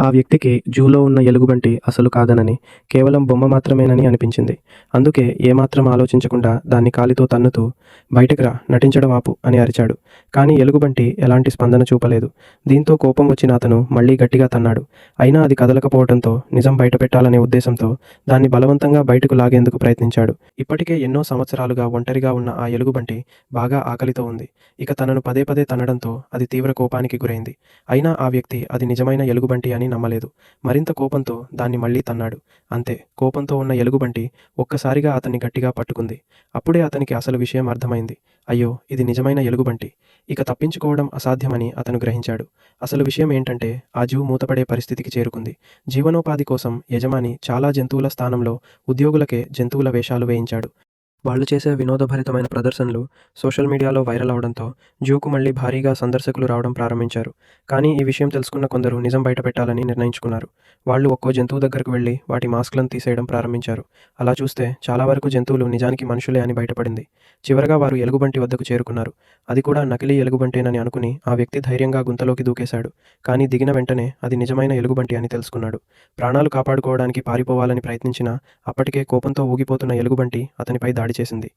ఆ వ్యక్తికి జూలో ఉన్న ఎలుగుబంటి అసలు కాదనని, కేవలం బొమ్మ మాత్రమేనని అనిపించింది. అందుకే ఏమాత్రం ఆలోచించకుండా దాన్ని కాలితో తన్నుతూ "బయటికి రా, నటించడం ఆపు" అని అరిచాడు. కానీ ఎలుగుబంటి ఎలాంటి స్పందన చూపలేదు. దీంతో కోపం వచ్చిన అతను మళ్ళీ గట్టిగా తన్నాడు. అయినా అది కదలకపోవడంతో నిజం బయటపెట్టాలనే ఉద్దేశంతో దాన్ని బలవంతంగా బయటకు లాగేందుకు ప్రయత్నించాడు. ఇప్పటికే ఎన్నో సంవత్సరాలుగా ఒంటరిగా ఉన్న ఆ ఎలుగుబంటి బాగా ఆకలితో ఉంది. ఇక తనను పదే పదే తన్నడంతో అది తీవ్ర కోపానికి గురైంది. అయినా ఆ వ్యక్తి అది నిజమైన ఎలుగుబంటి అని నమ్మలేదు. మరింత కోపంతో దాన్ని మళ్ళీ తన్నాడు. అంతే, కోపంతో ఉన్న ఎలుగుబంటి ఒక్కసారిగా అతన్ని గట్టిగా పట్టుకుంది. అప్పుడే అతనికి అసలు విషయం అర్థమైంది. అయ్యో, ఇది నిజమైన ఎలుగుబంటి. ఇక తప్పించుకోవడం అసాధ్యమని అతను గ్రహించాడు. అసలు విషయం ఏంటంటే, ఆ జూ మూతపడే పరిస్థితికి చేరుకుంది. జీవనోపాధి కోసం యజమాని చాలా జంతువుల స్థానంలో ఉద్యోగులకే జంతువుల వేషాలు వేయించాడు. వాళ్ళు చేసే వినోదభరితమైన ప్రదర్శనలు సోషల్ మీడియాలో వైరల్ అవడంతో జూకు మళ్ళీ భారీగా సందర్శకులు రావడం ప్రారంభించారు. కానీ ఈ విషయం తెలుసుకున్న కొందరు నిజం బయటపెట్టాలని నిర్ణయించుకున్నారు. వాళ్ళు ఒక్కో జంతువు దగ్గరకు వెళ్లి వాటి మాస్క్లను తీసేయడం ప్రారంభించారు. అలా చూస్తే చాలా వరకు జంతువులు నిజానికి మనుషులే అని బయటపడింది. చివరగా వారు ఎలుగుబంటి వద్దకు చేరుకున్నారు. అది కూడా నకిలీ ఎలుగుబంటేనని అనుకుని ఆ వ్యక్తి ధైర్యంగా గుంతలోకి దూకేశాడు. కానీ దిగిన వెంటనే అది నిజమైన ఎలుగుబంటి అని తెలుసుకున్నాడు. ప్రాణాలు కాపాడుకోవడానికి పారిపోవాలని ప్రయత్నించినా అప్పటికే కోపంతో ఊగిపోతున్న ఎలుగుబంటి అతనిపై దాడి చేసింది.